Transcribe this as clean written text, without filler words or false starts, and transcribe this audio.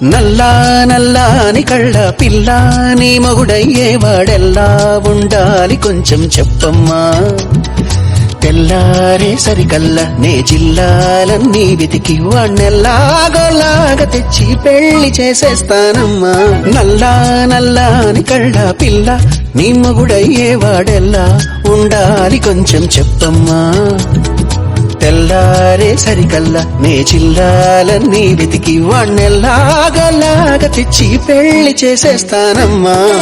నల్లా నల్లాని కళ్ళ పిల్ల నీ మొగుడయ్యేవాడెల్లా ఉండాలి కొంచెం చెప్పమ్మా. తెల్లారే సరికల్లా నే జిల్లాలన్నీ వెతికి వాణ్ణెల్లాగోలాగా తెచ్చి పెళ్లి చేసేస్తానమ్మా. నల్లా నల్లాని కళ్ళ పిల్ల నీ మొగుడయ్యేవాడెల్లా ఉండాలి కొంచెం చెప్పమ్మా. తెల్లారే సరికల్లా నే జిల్లాలన్నీ వెతికి వాణ్ణెల్లాగోలాగా తెచ్చి పెళ్లి చేసేస్తానమ్మా.